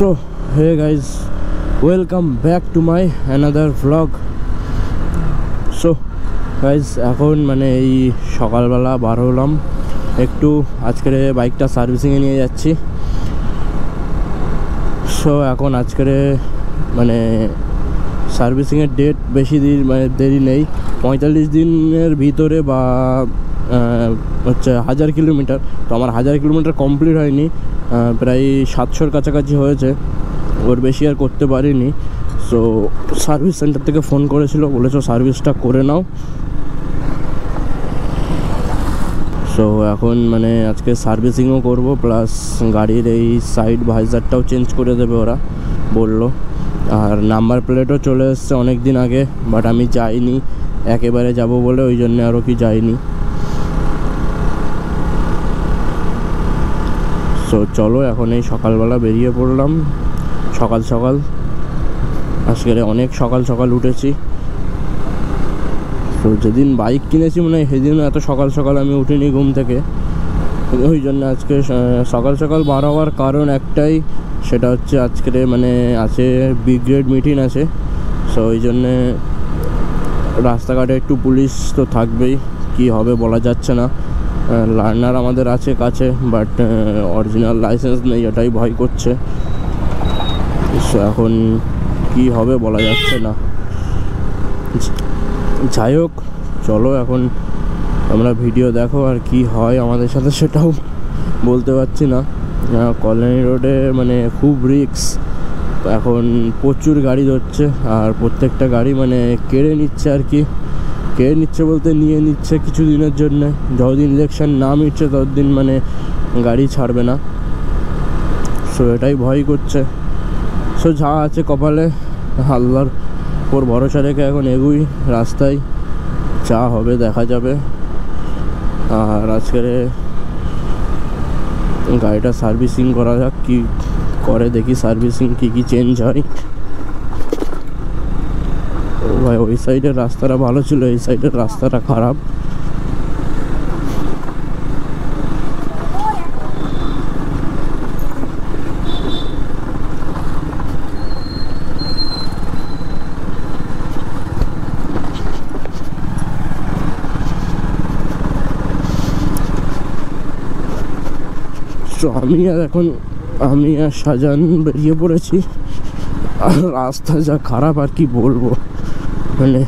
So hey guys, welcome back to my another vlog. So guys, এখন মানে এই সকালবেলা বার হলাম, একটু আজকের বাইকটা সার্ভিসিংয়ে নিয়ে যাচ্ছি। সো এখন আজকের মানে সার্ভিসিংয়ের ডেট বেশি দিন মানে দেরি নেই, 45 দিনের ভিতরে বা হচ্ছে 1000 কিলোমিটার। তো আমার 1000 কিলোমিটার কমপ্লিট হয়নি, প্রায় 700-র কাছাকাছি হয়েছে, ওর বেশি আর করতে পারিনি। সো সার্ভিস সেন্টার থেকে ফোন করেছিল, বলেছো সার্ভিসটা করে নাও। সো এখন মানে আজকে সার্ভিসিংও করব, প্লাস গাড়ির এই সাইড ভাইজারটাও চেঞ্জ করে দেবে ওরা বললো। আর নাম্বার প্লেটও চলে এসছে অনেক দিন আগে, বাট আমি যাইনি, একেবারে যাব বলে ওই জন্য আরও কি যাইনি। সো চলো এখন এই সকালবেলা বেরিয়ে পড়লাম, সকাল সকাল। আজকে অনেক সকাল সকাল উঠেছি। তো যেদিন বাইক কিনেছি মানে সেদিনও এত সকাল সকাল আমি উঠিনি ঘুম থেকে, ওই জন্য আজকে সকাল সকাল বার হওয়ার কারণ একটাই, সেটা হচ্ছে আজকে মানে আছে বিগ গ্রেড মিটিং আছে। সো ওই জন্যে রাস্তাঘাটে একটু পুলিশ তো থাকবেই, কি হবে বলা যাচ্ছে না। লার্নার আমাদের আছে কাছে, বাট অরিজিনাল লাইসেন্স নেই, এটাই ভয় করছে। সো এখন কি হবে বলা যাচ্ছে না। যাই হোক, চলো এখন আমরা ভিডিও দেখো, আর কি হয় আমাদের সাথে সেটাও বলতে পারছি না। কল্যাণী রোডে মানে খুব রিস্ক, এখন প্রচুর গাড়ি ধরছে, আর প্রত্যেকটা গাড়ি মানে কেড়ে নিচ্ছে, আর কি কেড়ে নিচ্ছে বলতে নিয়ে নিচ্ছে কিছু দিনের জন্য। যতদিন ইলেকশন না মিটছে ততদিন মানে গাড়ি ছাড়বে না। সো এটাই ভয় করছে। সো যা আছে কপালে, আল্লাহর ওর ভরসা রেখে এখন এগুই রাস্তায়, যা হবে দেখা যাবে। আর আজকের গাড়িটা সার্ভিসিং করা যাক, কি করে দেখি সার্ভিসিং কি চেঞ্জ হয়। ভাই ওই সাইডের রাস্তাটা ভালো ছিল, এই সাইডের রাস্তাটা খারাপ। তো আমি আর শাহজাহান বেরিয়ে পড়েছি, আর রাস্তা যা খারাপ আর কি বলবো। মানে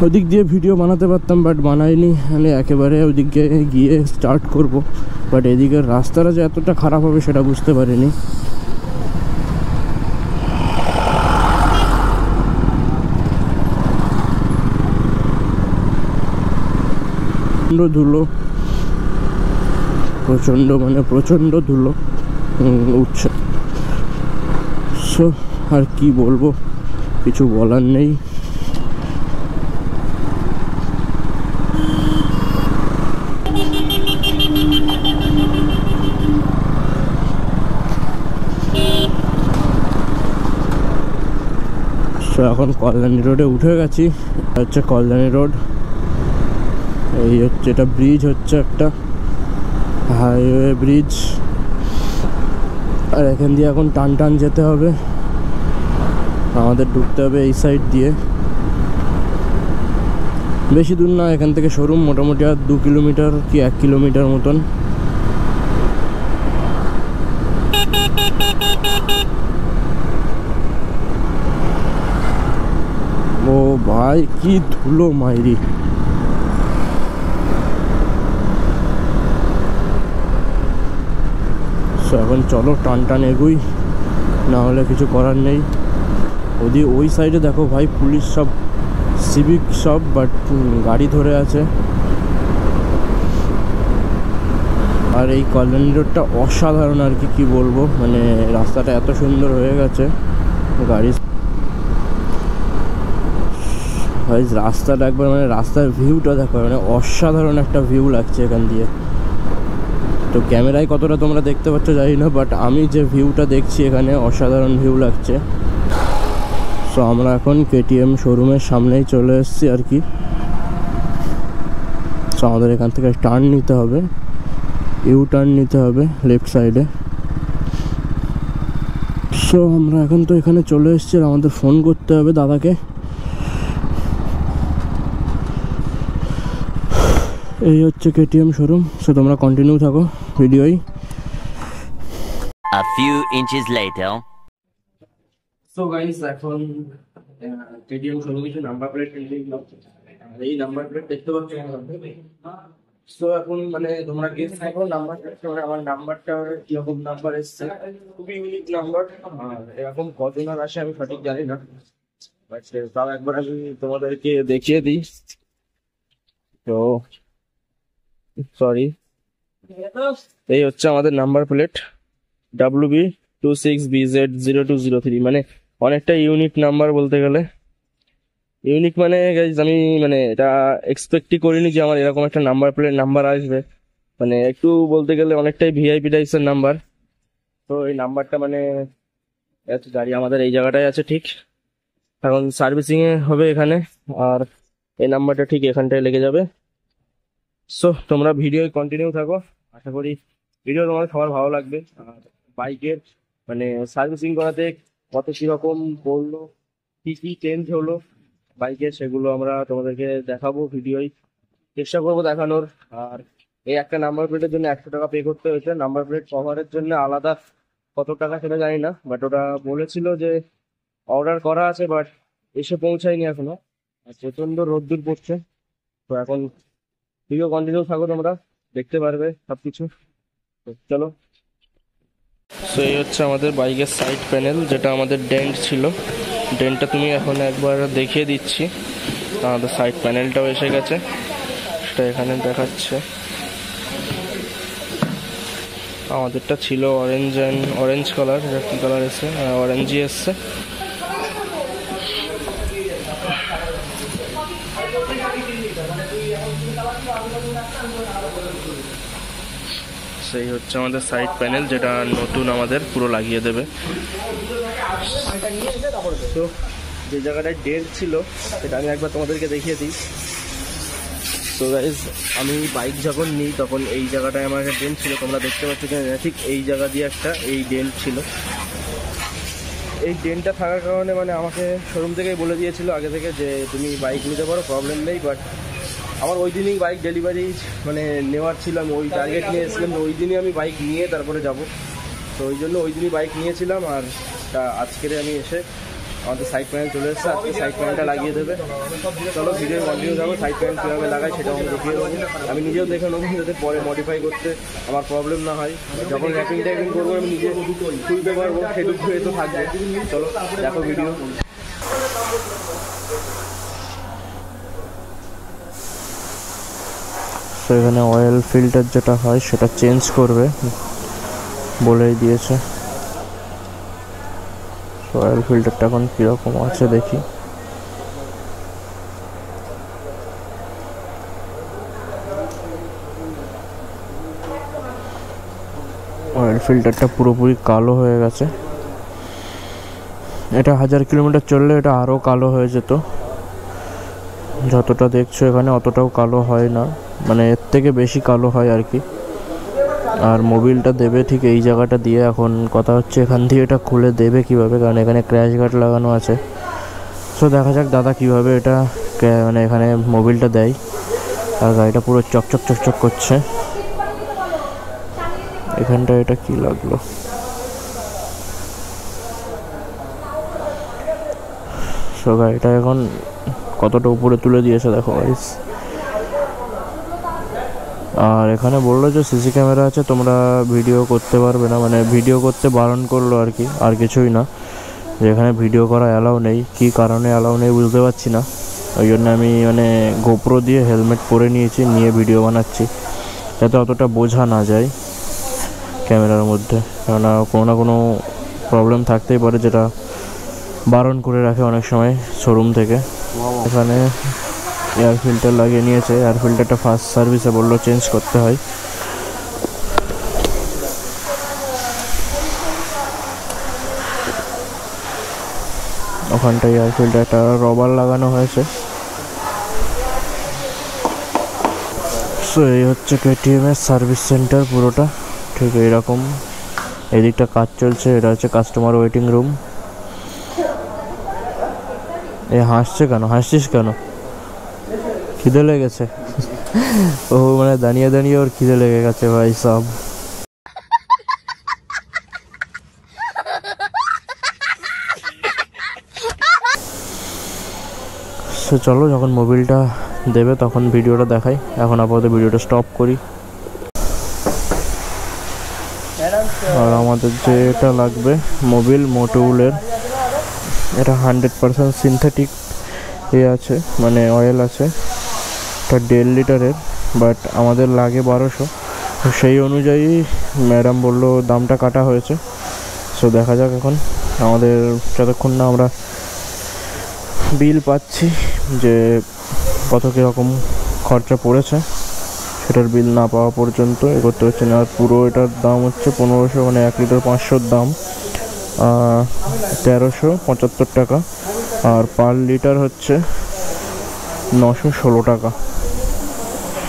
ওদিক দিয়ে ভিডিও বানাতে পারতাম, বাট বানাইনি, মানে একেবারে ওদিকে গিয়ে স্টার্ট করব। বাট এদিকের রাস্তাটা যে এতটা খারাপ হবে সেটা বুঝতে পারিনি। ধুলো, প্রচণ্ড ধুলো উঠছে। সো আর কি বলবো, কিছু বলার নেই। সো এখন কল্যাণী রোডে উঠে গেছি, হচ্ছে কল্যাণী রোড। এই হচ্ছে এটা ব্রিজ, হচ্ছে একটা হাইওয়ে ব্রিজ, আর এখান দিয়ে এখন টান যেতে হবে, আমাদের ঢুকতে হবে এই সাইড দিয়ে। বেশি দূর না এখান থেকে শোরুম, মোটামুটি আর 2 কিলোমিটার কি 1 কিলোমিটার মতন। ও ভাই কি ধুলো মাইরি। এখন চলো টান এগুই, না হলে কিছু করার নেই। ওই সাইডে দেখো ভাই, পুলিশ সব, সিভিক সব, বাট গাড়ি ধরে আছে। আর এই কল্যাণী রোডটা অসাধারণ, আর কি বলবো, মানে রাস্তাটা এত সুন্দর হয়ে গেছে। গাড়ি ভাই রাস্তাটা একবার মানে রাস্তার ভিউটা দেখো, মানে অসাধারণ একটা ভিউ লাগছে এখান দিয়ে। তো ক্যামেরায় কতটা তোমরা দেখতে পাচ্ছ জানি না, বাট আমি যে ভিউটা দেখছি এখানে অসাধারণ ভিউ লাগছে। সো আমরা এখন কেটিএম শোরুমের সামনেই চলে এসেছি আর কি। সো আমাদের এখান থেকে টার্ন নিতে হবে, ইউ টার্ন নিতে হবে লেফট সাইডে। সো আমরা এখন তো এখানে চলে এসেছি, আমাদের ফোন করতে হবে দাদাকে। এই হচ্ছে কেটিএম শোরুম। সো তোমরা কন্টিনিউ থাকো ভিডিওই। A few inches later. So guys, এখন কেটিএম শোরুম কিছু নাম্বার প্লেট কিনে নিলাম। আর এই নাম্বার প্লেট দেখতে পাচ্ছ। সো এখন মানে তোমরা গেস করো নাম্বার প্লেট, মানে আমার নাম্বারটা কিরকম নাম্বার এসছে। খুবই ইউনিক নাম্বার, আর এরকম কতজন আসে আমি সঠিক জানি না, বাট তাও একবার আমি তোমাদেরকে দেখিয়ে দিই। তো সরি, এই হচ্ছে আমাদের নাম্বার প্লেট WB26BZ0203। মানে অনেকটা ইউনিক নাম্বার বলতে গেলে। ইউনিক মানে গাইজ আমি মানে এটা এক্সপেক্টই করিনি যে আমার এরকম একটা নাম্বার প্লেট নাম্বার আসবে। মানে একটু বলতে গেলে অনেকটাই ভিআইপি টাইপসের নাম্বার। তো এই নাম্বারটা মানে গাড়ি আমাদের এই জায়গাটায় আছে, ঠিক এখন সার্ভিসিংয়ে হবে এখানে, আর এই নাম্বারটা ঠিক এখানটায় লেগে যাবে। সো তোমরা ভিডিও কন্টিনিউ থাকো, আশা করি ভিডিও তোমাদের সবার ভালো লাগবে। আর বাইকের মানে সার্ভিসিং করাতে কত কীরকম পড়লো, কী কী চেঞ্জ হলো বাইকের, সেগুলো আমরা তোমাদেরকে দেখাবো ভিডিওই, চেষ্টা করবো দেখানোর। আর এই একটা নাম্বার প্লেটের জন্য 100 টাকা পে করতে হয়েছে। নাম্বার প্লেট কভারের জন্য আলাদা কত টাকা সেটা জানি না, বাট ওটা বলেছিল যে অর্ডার করা আছে, বাট এসে পৌঁছায়নি এখনো। আর প্রচণ্ড রোদ্দুর পড়ছে। তো এখন ভিডিও কন্টিনিউ থাকো, তোমরা দেখতে পারবে সব কিছু। চলো। সো এই হচ্ছে আমাদের বাইকের সাইড প্যানেল, যেটা আমাদের ডেন্ট ছিল। ডেন্টটা তুমি এখন একবার দেখিয়ে দিচ্ছি। আমাদের সাইড প্যানেলটাও এসে গেছে, সেটা এখানে দেখাচ্ছে। আমাদেরটা ছিল অরেঞ্জ কালার, এটা কি কালার এসছে? অরেঞ্জই এসছে। সেই হচ্ছে আমাদের সাইড প্যানেল, যেটা নতুন আমাদের পুরো লাগিয়ে দেবে। তো যে জায়গাটায় ডেন্ট ছিল সেটা আমি একবার তোমাদেরকে দেখিয়ে দিই। তো গাইজ, আমি বাইক যখন নিই তখন এই জায়গাটায় আমার একটা ডেন্ট ছিল, তোমরা দেখতে পাচ্ছ যে ঠিক এই জায়গা দিয়ে একটা এই ডেন্ট ছিল। এই ডেন্টটা থাকার কারণে মানে আমাকে শোরুম থেকেই বলে দিয়েছিল আগে থেকে যে তুমি বাইক নিতে পারো, প্রবলেম নেই। বাট আমার ওই দিনই বাইক ডেলিভারি মানে নেওয়ার ছিল, আমি ওই টার্গেট নিয়ে এসেছিলাম, ওই দিনই আমি বাইক নিয়ে তারপরে যাব। তো ওই জন্য ওই দিনই বাইক নিয়েছিলাম। আর আজকের আমি এসে আমাদের সাইড প্যানেল চলে এসেছে, আজকে সাইড প্যানেলটা লাগিয়ে দেবে। চলো ভিডিও কন্টিনিউ যাবো। সাইড প্যানেল কীভাবে লাগাই সেটাও আমি দেখিয়ে দেবো, আমি নিজেও দেখে নেবো, যাতে পরে মডিফাই করতে আমার প্রবলেম না হয়। যখন র্যাপিং ট্যাপিং করবো আমি নিজে খুলতে পারবো, সেটুকু হয়ে তো থাকবে। চলো দেখো ভিডিও। তো এখানে অয়েল ফিল্টার যেটা হয় সেটা চেঞ্জ করবে বলেই দিয়েছে। অয়েল ফিল্টারটা এখন কীরকম আছে দেখি। অয়েল ফিল্টারটা পুরোপুরি কালো হয়ে গেছে। এটা 1000 কিলোমিটার চললে এটা আরও কালো হয়ে যেত। যতটা দেখছো এখানে অতটাও কালো হয় না, মানে এর থেকে বেশি কালো হয় আর কি। আর মোবিলটা দেবে ঠিক এই জায়গাটা দিয়ে। এখন কথা হচ্ছে এখান দিয়ে এটা খুলে দেবে কিভাবে, কারণ এখানে ক্র্যাশ গার্ড লাগানো আছে। সো দেখা যাক দাদা কিভাবে এটা মানে এখানে মোবিলটা দেয়। আর গাড়িটা পুরো চকচক চকচক করছে। এখানটা এটা কি লাগলো? সো গাড়িটা এখন কতটা উপরে তুলে দিয়েছে দেখো গাইস। আর এখানে বললো যে সিসি ক্যামেরা আছে, তোমরা ভিডিও করতে পারবে না, মানে ভিডিও করতে বারণ করলো আর কি, আর কিছুই না। যে এখানে ভিডিও করা অ্যালাউ নেই, কী কারণে অ্যালাউ নেই বুঝতে পারছি না। ওই জন্য আমি মানে গোপ্রো দিয়ে হেলমেট পরে নিয়েছি, নিয়ে ভিডিও বানাচ্ছি, যাতে অতটা বোঝা না যায় ক্যামেরার মধ্যে। কেননা কোনো না কোনো প্রবলেম থাকতেই পারে, যেটা বারণ করে রাখে অনেক সময় শোরুম থেকে। এখানে এয়ার ফিল্টার লাগিয়ে নিয়েছে। এয়ার ফিল্টারটা ফার্স্ট সার্ভিসে বললো চেঞ্জ করতে হয়। ওখানটায় এয়ার ফিল্টারটা রবার লাগানো হয়েছে। সো এই হচ্ছে কেটিএম এর সার্ভিস সেন্টার পুরোটা ঠিক এইরকম। এদিকটা কাজ চলছে, এটা হচ্ছে কাস্টমার ওয়েটিং রুম। এ হাসছে কেন, হাসছিস কেন? খিদে লেগেছে? ও মানে দাঁড়িয়ে দাঁড়িয়ে ওর খিদে লেগে গেছে ভাই সব। চলো যখন মোবিলটা দেবে তখন ভিডিওটা দেখাই, এখন আপাতত ভিডিওটা স্টপ করি। আর আমাদের যে এটা লাগবে মোবিল মোটুলের, এটা 100% সিনথেটিক এ আছে, মানে অয়েল আছে, এটা 1.5 লিটারের, বাট আমাদের লাগে 1200। সেই অনুযায়ী ম্যাডাম বললো দামটা কাটা হয়েছে। সো দেখা যাক এখন আমাদের যতক্ষণ না আমরা বিল পাচ্ছি যে কত কীরকম খরচা পড়েছে, সেটার বিল না পাওয়া পর্যন্ত এ করতে হচ্ছে না। আর পুরো এটার দাম হচ্ছে 1500, মানে 1 লিটার 500-র দাম 1375 টাকা। আর পার লিটার হচ্ছে 916 টাকা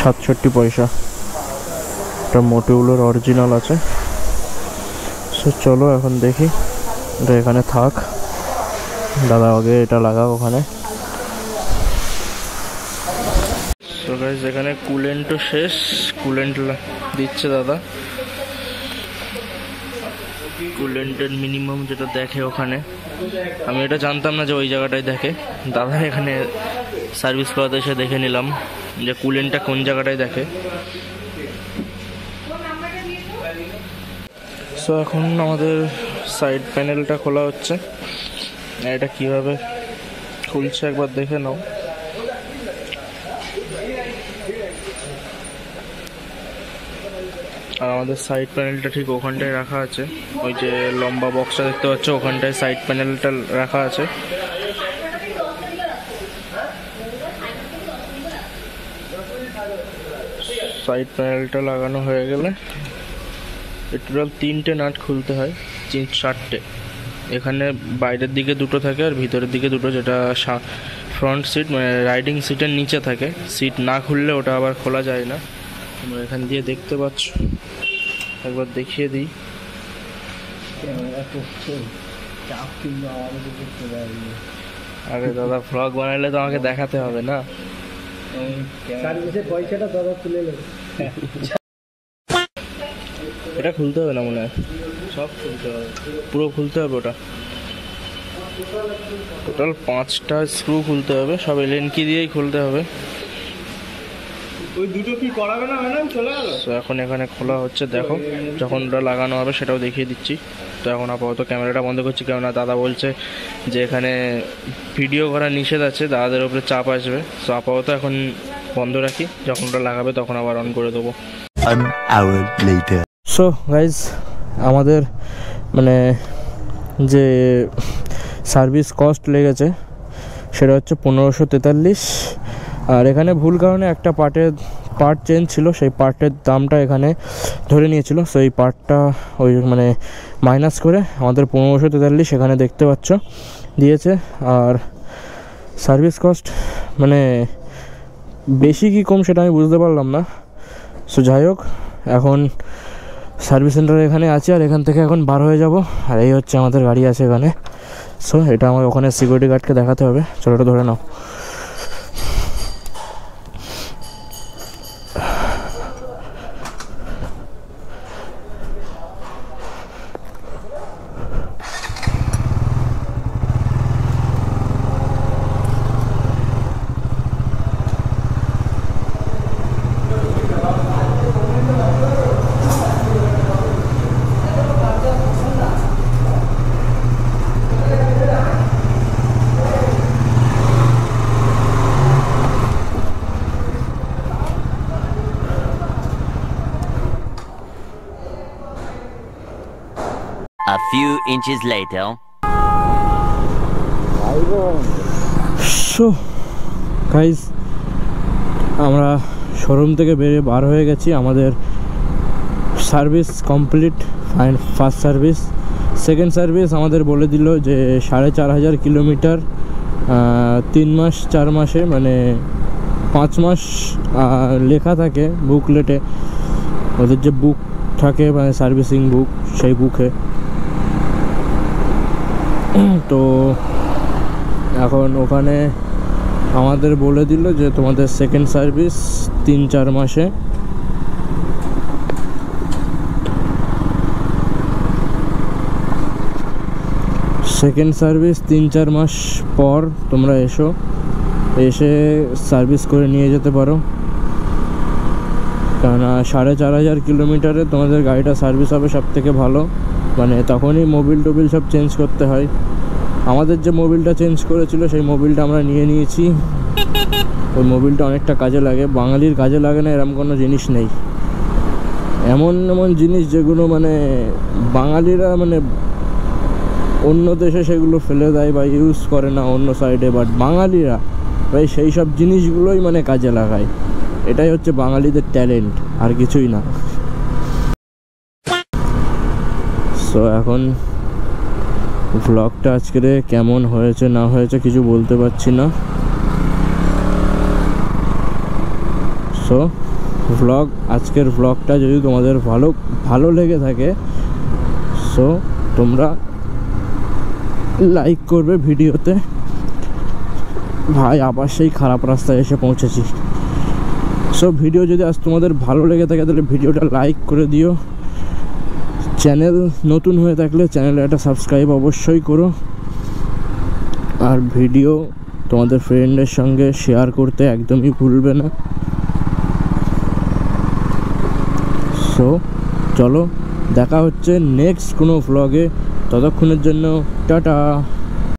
67 পয়সা। এটা মোটিউলের অরিজিনাল আছে। সো চলো এখন দেখি, এটা এখানে থাক, দাদা আগে এটা লাগাও ওখানে। সো গাইস এখানে কুলেন্টও শেষ, কুলেন্ট দিচ্ছে দাদা। কুলেন্টের মিনিমাম যেটা দেখে ওখানে, আমি এটা জানতাম না যে ওই জায়গাটায় দেখে, দাদা এখানে সার্ভিস করাতে এসে দেখে নিলাম যে কুলেন্টটা কোন জায়গাটায় দেখে। সো এখন আমাদের সাইড প্যানেলটা খোলা হচ্ছে, এটা কিভাবে খুলছে একবার দেখে নাও। আর আমাদের সাইড প্যানেলটা ঠিক ওখানটায় রাখা আছে, ওই যে লম্বা বক্সটা দেখতে পাচ্ছ ওখানটায় সাইড প্যানেলটা রাখা আছে। সাইড প্যানেলটা লাগানো হয়ে গেলে টোটাল 3টে নাট খুলতে হয়, 4টে। এখানে বাইরের দিকে 2টো থাকে আর ভিতরের দিকে 2টো, যেটা ফ্রন্ট সিট মানে রাইডিং সিটের নিচে থাকে। সিট না খুললে ওটা আবার খোলা যায় না, তোমরা এখান দিয়ে দেখতে পাচ্ছ। একবার দেখিয়ে দিই। আরে দাদা ভ্লগ বানাইলে তো আমাকে দেখাতে হবে না। এটা খুলতে হবে না মনে হয়, সব খুলতে হবে, পুরো খুলতে হবে ওটা। টোটাল 5টা স্ক্রু খুলতে হবে, সব এলএন কি দিয়েই খুলতে হবে। ওই দুটো কি করাবে না ম্যাডাম, চলে গেল। তো এখন এখানে খোলা হচ্ছে, দেখো যখন ওটা লাগানো হবে সেটাও দেখিয়ে দিচ্ছি। তো এখন আপাতত ক্যামেরাটা বন্ধ করছি, কেননা দাদা বলছে যে এখানে ভিডিও করা নিষেধ আছে, দাদাদের উপরে চাপ আসবে। তো আপাতত এখন বন্ধ রাখি, যখন ওটা লাগাবে তখন আবার অন করে দেবো। সো গাইজ আমাদের মানে যে সার্ভিস কস্ট লেগেছে সেটা হচ্ছে 1543। আর এখানে ভুল কারণে একটা পার্ট চেঞ্জ ছিল, সেই পার্টের দামটা এখানে ধরে নিয়েছিল। সো এই পার্টটা ওই মানে মাইনাস করে আমাদের 1543 এখানে দেখতে পাচ্ছ দিয়েছে। আর সার্ভিস কস্ট মানে বেশি কি কম সেটা আমি বুঝতে পারলাম না। সো যাই হোক, এখন সার্ভিস সেন্টার এখানে আছে আর এখান থেকে এখন বার হয়ে যাব। আর এই হচ্ছে আমাদের গাড়ি আছে এখানে। সো এটা আমার ওখানে সিকিউরিটি গার্ডকে দেখাতে হবে, চলো এটা ধরে নাও। A few inches later. So guys আমরা শোরুম থেকে বেরিয়ে বার হয়ে গেছি। আমাদের service complete, first service. Second service আমাদের বলে দিল যে 4500 কিলোমিটার 3 মাস 4 মাসে, মানে 5 মাস লেখা থাকে বুকলেটে, ওদের যে বুক থাকে, মানে সার্ভিসিং বুক, সেই বুকে। তো এখন ওখানে আমাদের বলে দিল যে তোমাদের সেকেন্ড সার্ভিস 3-4 মাসে। সেকেন্ড সার্ভিস 3-4 মাস পর তোমরা এসে সার্ভিস করে নিয়ে যেতে পারো। কেননা 4,500 কিলোমিটারে তোমাদের গাড়িটা সার্ভিস হবে সব থেকে ভালো। মানে তখনই মোবিল টোবিল সব চেঞ্জ করতে হয়। আমাদের যে মোবিলটা চেঞ্জ করেছিল সেই মোবিলটা আমরা নিয়ে নিয়েছি। ওই মোবিলটা অনেকটা কাজে লাগে, বাঙালির কাজে লাগে না এরকম কোনো জিনিস নেই। এমন এমন জিনিস যেগুলো মানে বাঙালিরা মানে অন্য দেশে সেগুলো ফেলে দেয় বা ইউজ করে না অন্য সাইডে, বাট বাঙালিরা ভাই সেই সব জিনিসগুলোই মানে কাজে লাগায়। এটাই হচ্ছে বাঙালিদের ট্যালেন্ট, আর কিছুই না। সো এখন ভ্লগটা আজকের কেমন হয়েছে না হয়েছে কিছু বলতে পারছি না। সো আজকের ভ্লগটা যদি তোমাদের ভালো লেগে থাকে, সো তোমরা লাইক করবে ভিডিওতে। ভাই আবার সেই খারাপ রাস্তায় এসে পৌঁছেছি। সো ভিডিও যদি আজ তোমাদের ভালো লেগে থাকে তাহলে ভিডিওটা লাইক করে দিও। চ্যানেল নতুন হয়ে থাকলে চ্যানেলে একটা সাবস্ক্রাইব অবশ্যই করো। আর ভিডিও তোমাদের ফ্রেন্ডের সঙ্গে শেয়ার করতে একদমই ভুলবে না। সো চলো দেখা হচ্ছে নেক্সট কোনো ভ্লগে। ততক্ষণের জন্য টাটা।